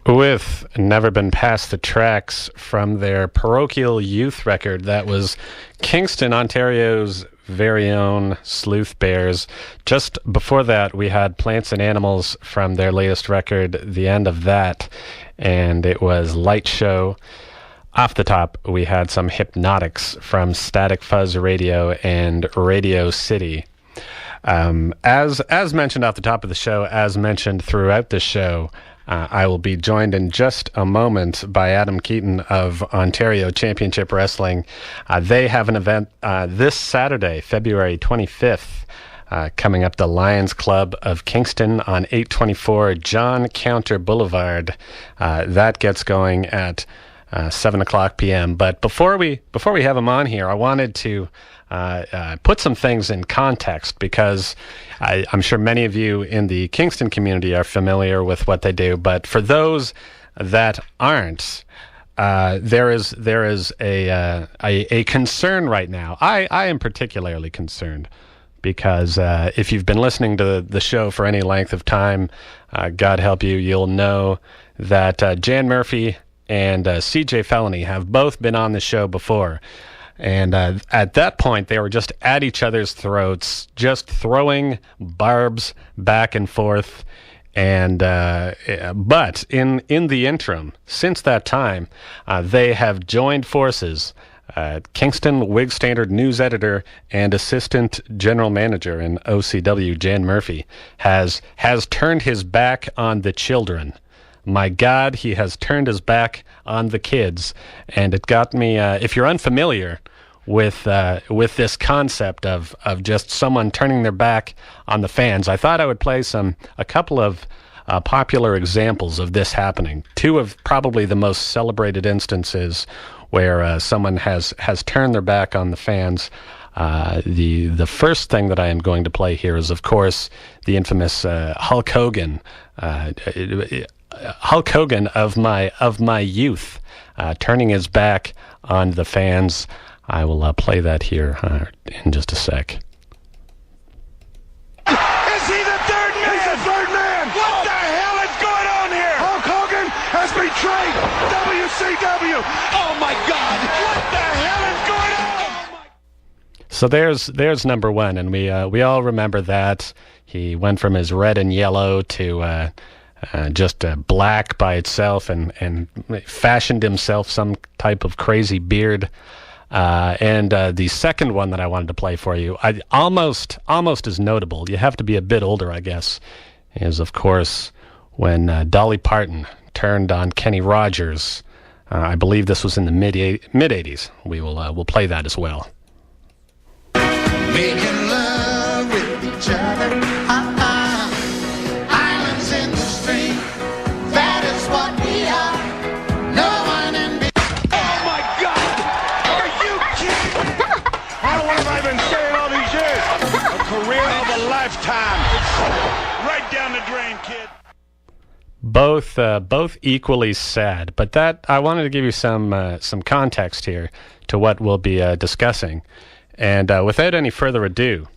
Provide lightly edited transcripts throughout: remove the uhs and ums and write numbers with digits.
With Never Been Past the Tracks from their parochial youth record, that was Kingston, Ontario's very own Sleuth Bears. Just before that, we had Plants and Animals from their latest record, The End of That, and it was Light Show. Off the top, we had some Hypnotics from Static Fuzz Radio and Radio City. As mentioned off the top of the show, as mentioned throughout the show, I will be joined in just a moment by Adam Keaton of Ontario Championship Wrestling. They have an event this Saturday, February 25th, coming up the Lions Club of Kingston on 824 John Counter Boulevard. That gets going at 7 o'clock p.m. But before we have him on here, I wanted to put some things in context, because I'm sure many of you in the Kingston community are familiar with what they do. But for those that aren't, there is a concern right now. I am particularly concerned because if you've been listening to the show for any length of time, God help you, you'll know that Jan Murphy and CJ Felony have both been on the show before. And at that point, they were just at each other's throats, just throwing barbs back and forth. And but in the interim, since that time, they have joined forces. Kingston Whig Standard news editor and assistant general manager in OCW, Jan Murphy, has turned his back on the children. My God, he has turned his back on the kids. And it got me, if you're unfamiliar with this concept of just someone turning their back on the fans, I thought I would play a couple of popular examples of this happening. Two of probably the most celebrated instances where someone has turned their back on the fans. The first thing that I am going to play here is, of course, the infamous Hulk Hogan. Hulk Hogan of my youth, turning his back on the fans. I will play that here in just a sec. Is he the third man? He's the third man! What the hell is going on here? Hulk Hogan has betrayed WCW! Oh my God! What the hell is going on? So there's number one, and we all remember that. He went from his red and yellow to just black by itself, and fashioned himself some type of crazy beard. And the second one that I wanted to play for you, almost as notable, you have to be a bit older, I guess, is, of course, when Dolly Parton turned on Kenny Rogers. I believe this was in the mid-'80s. We'll play that as well. Making love with each other. Islands in the stream. That is what we are. No one in between. Oh my God! Are you kidding? What have I been saying all these years? A career of a lifetime. Right down the drain, kid. Both equally sad, but that I wanted to give you some context here to what we'll be discussing. And without any further ado,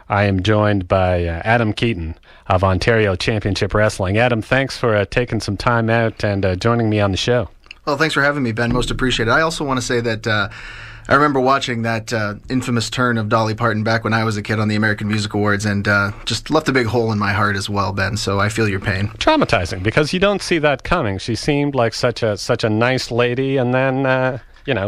I am joined by Adam Keaton of Ontario Championship Wrestling. Adam, thanks for taking some time out and joining me on the show. Well, thanks for having me, Ben. Most appreciated. I also want to say that I remember watching that infamous turn of Dolly Parton back when I was a kid on the American Music Awards, and just left a big hole in my heart as well, Ben, so I feel your pain. Traumatizing, because you don't see that coming. She seemed like such a nice lady, and then,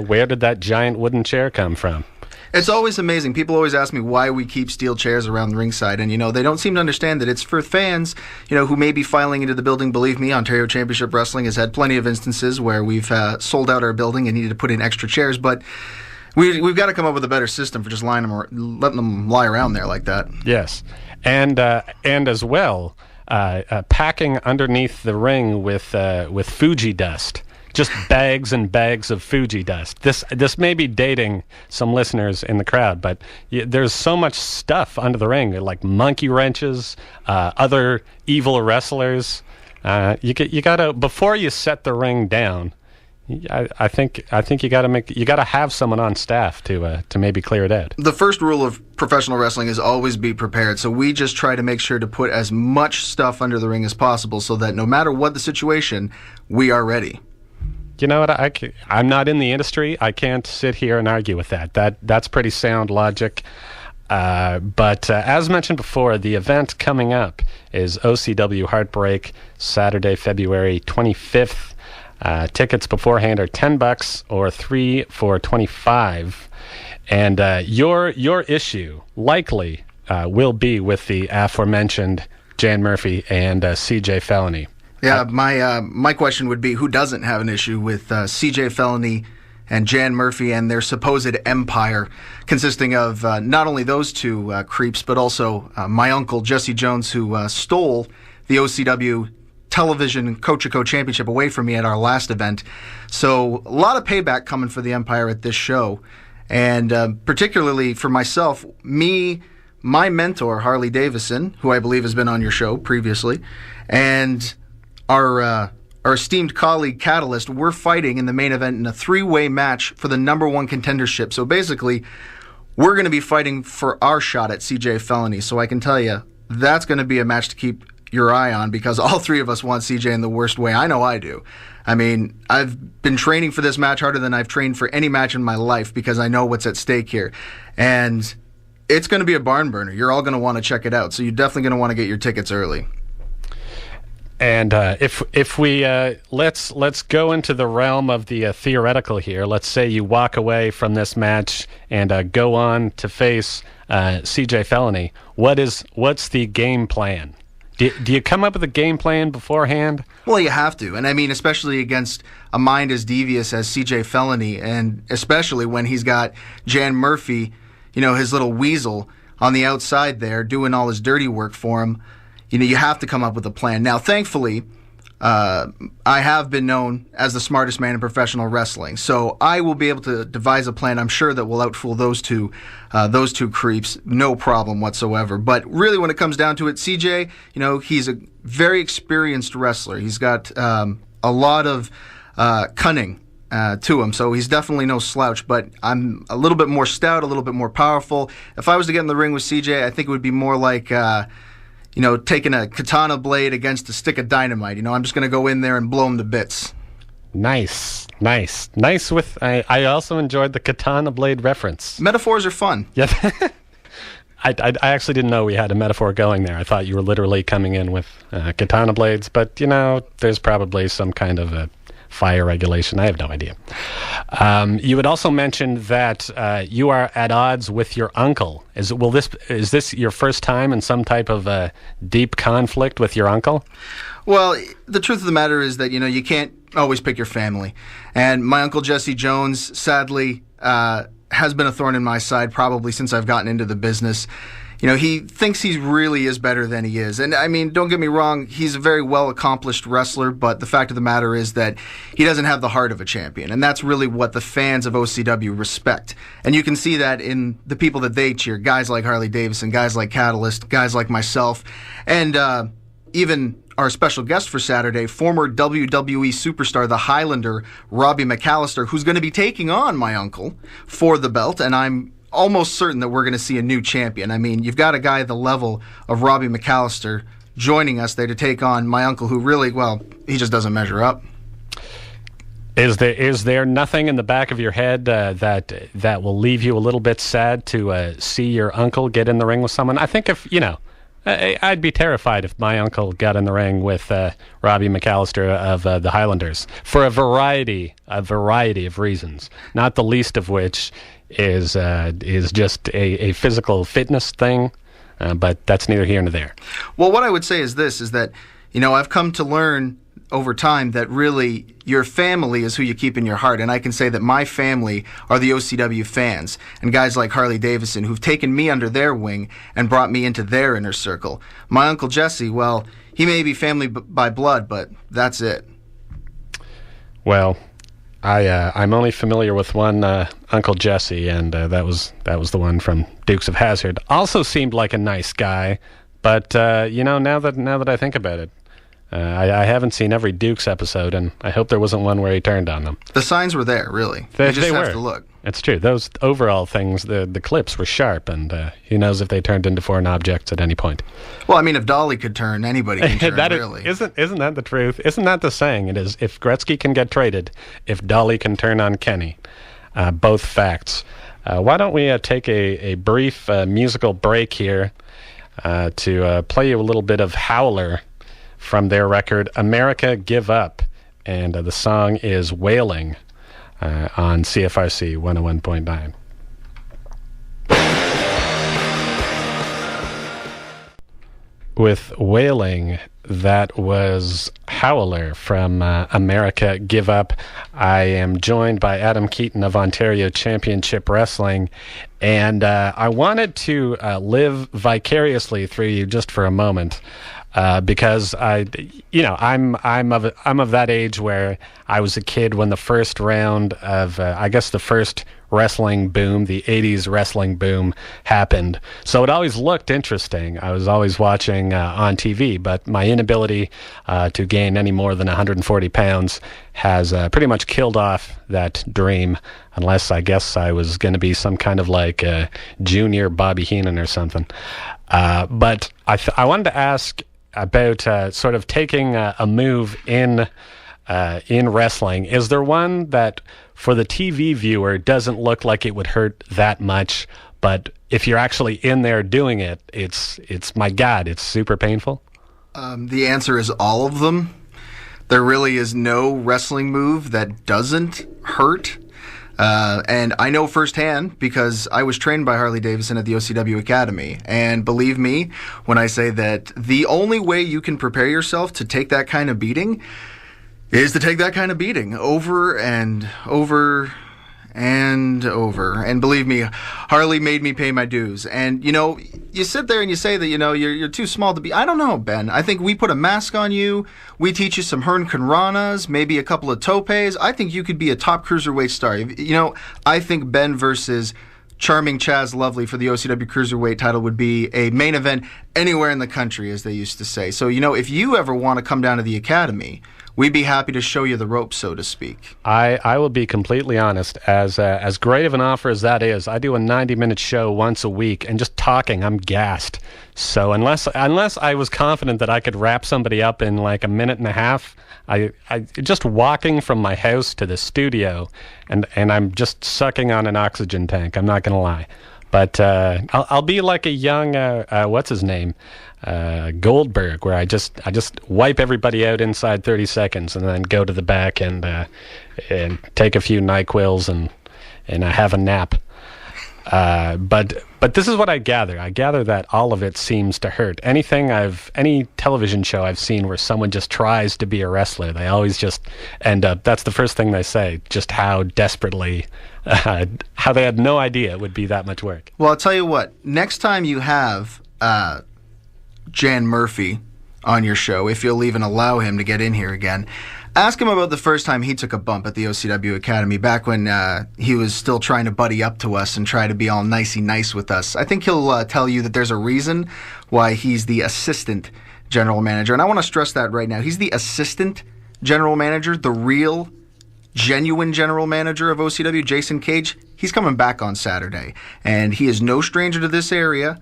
where did that giant wooden chair come from? It's always amazing. People always ask me why we keep steel chairs around the ringside, and, they don't seem to understand that it's for fans, who may be filing into the building. Believe me, Ontario Championship Wrestling has had plenty of instances where we've sold out our building and needed to put in extra chairs, but we've got to come up with a better system for just letting them lie around there like that. Yes, and as well, packing underneath the ring with Fuji dust. Just bags and bags of Fuji dust. This may be dating some listeners in the crowd, but there's so much stuff under the ring, like monkey wrenches, other evil wrestlers. You gotta, before you set the ring down, I think you got to have someone on staff to maybe clear it out. The first rule of professional wrestling is always be prepared. So we just try to make sure to put as much stuff under the ring as possible so that no matter what the situation, we are ready. You know what? I'm not in the industry. I can't sit here and argue with that. That's pretty sound logic. But as mentioned before, the event coming up is OCW HEARTBREAK, Saturday, February 25th. Tickets beforehand are $10 or 3 for $25. And your issue likely will be with the aforementioned Jan Murphy and CJ Felony. Yeah, my question would be, who doesn't have an issue with CJ Felony and Jan Murphy and their supposed empire, consisting of not only those two creeps, but also my uncle, Jesse Jones, who stole the OCW Television Coach-A-Co Championship away from me at our last event. So a lot of payback coming for the empire at this show. And particularly for myself, my mentor, Harley Davison, who I believe has been on your show previously, and our esteemed colleague Catalyst, we're fighting in the main event in a three-way match for the number one contendership. So basically, we're going to be fighting for our shot at CJ Felony. So I can tell you, that's going to be a match to keep your eye on, because all three of us want CJ in the worst way. I know I do. I mean, I've been training for this match harder than I've trained for any match in my life because I know what's at stake here. And it's going to be a barn burner. You're all going to want to check it out. So you're definitely going to want to get your tickets early. And if we let's go into the realm of the theoretical here. Let's say you walk away from this match and go on to face CJ Felony. What's the game plan? Do you come up with a game plan beforehand? Well, you have to. And I mean, especially against a mind as devious as CJ Felony, and especially when he's got Jan Murphy, his little weasel on the outside there doing all his dirty work for him. You have to come up with a plan. Now, thankfully, I have been known as the smartest man in professional wrestling, so I will be able to devise a plan, I'm sure, that will outfool those two creeps, no problem whatsoever. But really, when it comes down to it, CJ, he's a very experienced wrestler. He's got a lot of cunning to him, so he's definitely no slouch. But I'm a little bit more stout, a little bit more powerful. If I was to get in the ring with CJ, I think it would be more like taking a katana blade against a stick of dynamite. I'm just going to go in there and blow him to bits. Nice. I also enjoyed the katana blade reference. Metaphors are fun. Yeah. I actually didn't know we had a metaphor going there. I thought you were literally coming in with katana blades, but, there's probably some kind of a fire regulation. I have no idea. You had also mentioned that you are at odds with your uncle. Is this your first time in some type of deep conflict with your uncle? Well, the truth of the matter is that you can't always pick your family, and my uncle Jesse Jones, sadly, has been a thorn in my side probably since I've gotten into the business. He thinks he really is better than he is. And I mean, don't get me wrong, he's a very well-accomplished wrestler, but the fact of the matter is that he doesn't have the heart of a champion. And that's really what the fans of OCW respect. And you can see that in the people that they cheer, guys like Harley Davidson, guys like Catalyst, guys like myself, and even our special guest for Saturday, former WWE superstar, the Highlander, Robbie McAllister, who's going to be taking on my uncle for the belt, and I'm almost certain that we're going to see a new champion. I mean, you've got a guy at the level of Robbie McAllister joining us there to take on my uncle, who really, he just doesn't measure up. Is there nothing in the back of your head that will leave you a little bit sad to see your uncle get in the ring with someone? I think I'd be terrified if my uncle got in the ring with Robbie McAllister of the Highlanders for a variety of reasons, not the least of which is just a physical fitness thing, but that's neither here nor there. Well, what I would say is this, is that, I've come to learn over time that really your family is who you keep in your heart. And I can say that my family are the OCW fans and guys like Harley Davison who've taken me under their wing and brought me into their inner circle. My Uncle Jesse, well, he may be family by blood, but that's it. Well, I'm only familiar with one Uncle Jesse, and that was the one from Dukes of Hazzard. Also seemed like a nice guy, but now that I think about it, I haven't seen every Dukes episode, and I hope there wasn't one where he turned on them. The signs were there, really. They just have were. to look. It's true. Those overall things, the clips were sharp, and who knows if they turned into foreign objects at any point. Well, I mean, if Dolly could turn, anybody can turn, really. Isn't that the truth? Isn't that the saying? It is, if Gretzky can get traded, if Dolly can turn on Kenny. Both facts. Why don't we take a brief musical break here to play you a little bit of Howler from their record, America Give Up. And the song is Wailing on CFRC 101.9. With Wailing, that was Howler from America Give Up. I am joined by Adam Keaton of Ontario Championship Wrestling, and I wanted to live vicariously through you just for a moment. Because I'm of that age where I was a kid when the first round of the first wrestling boom, the 80s wrestling boom, happened. So it always looked interesting. I was always watching on TV, but my inability to gain any more than 140 pounds has pretty much killed off that dream, unless I guess I was going to be some kind of like junior Bobby Heenan or something. But I wanted to ask about sort of taking a move in wrestling. Is there one that, for the TV viewer, doesn't look like it would hurt that much, but if you're actually in there doing it, it's my God, it's super painful? The answer is all of them. There really is no wrestling move that doesn't hurt. And I know firsthand because I was trained by Harley Davidson at the OCW Academy. And believe me when I say that the only way you can prepare yourself to take that kind of beating is to take that kind of beating over and over and over. And believe me, Harley made me pay my dues. And, you sit there and you say that, you're too small to be. I don't know, Ben. I think we put a mask on you. We teach you some Hurricanranas, maybe a couple of topes. I think you could be a top cruiserweight star. I think Ben versus Charming Chaz Lovely for the OCW Cruiserweight title would be a main event anywhere in the country, as they used to say. So, if you ever want to come down to the Academy, we'd be happy to show you the ropes, so to speak. I will be completely honest. As great of an offer as that is, I do a 90-minute show once a week, and just talking, I'm gassed. So unless I was confident that I could wrap somebody up in like a minute and a half, I just walking from my house to the studio, and I'm just sucking on an oxygen tank. I'm not going to lie. But I'll be like a young, what's his name? Goldberg, where I just wipe everybody out inside 30 seconds and then go to the back and take a few NyQuils and have a nap. But this is what I gather. I gather that all of it seems to hurt. Any television show I've seen where someone just tries to be a wrestler, they always just end up. That's the first thing they say. Just how desperately, how they had no idea it would be that much work. Well, I'll tell you what. Next time you have Jan Murphy on your show, if you'll even allow him to get in here again, ask him about the first time he took a bump at the OCW Academy, back when he was still trying to buddy up to us and try to be all nicey nice with us. I think he'll tell you that there's a reason why he's the assistant general manager. And I want to stress that right now. He's the assistant general manager. The real, genuine general manager of OCW, Jason Cage, he's coming back on Saturday. And he is no stranger to this area.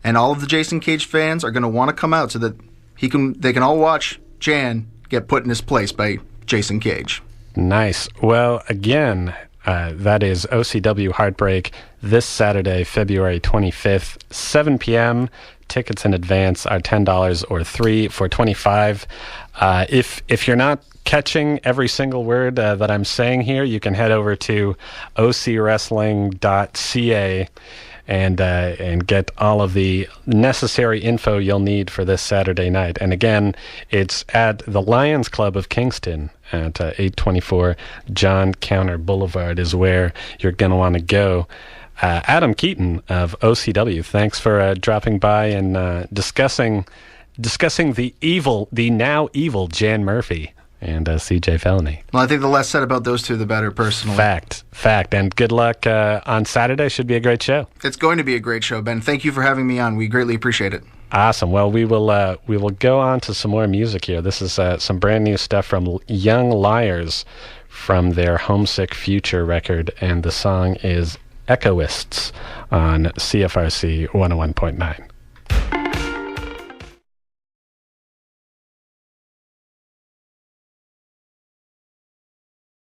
And all of the Jason Cage fans are going to want to come out so that they can all watch Jan get put in his place by Jason Cage. Nice. Well, again, that is OCW Heartbreak this Saturday, February 25th, 7 p.m. Tickets in advance are $10 or $3 for $25. If you're not catching every single word that I'm saying here, you can head over to ocwrestling.ca and get all of the necessary info you'll need for this Saturday night. And again, it's at the Lions Club of Kingston at 824 John Counter Boulevard is where you're going to want to go. Adam Keaton of OCW, thanks for dropping by and discussing the now evil Jan Murphy and CJ Felony. Well, I think the less said about those two, the better, personally. Fact. And good luck on Saturday. Should be a great show. It's going to be a great show, Ben. Thank you for having me on. We greatly appreciate it. Awesome. Well, we will go on to some more music here. This is some brand new stuff from Young Liars from their Homesick Future record, and the song is Echoists on CFRC 101.9.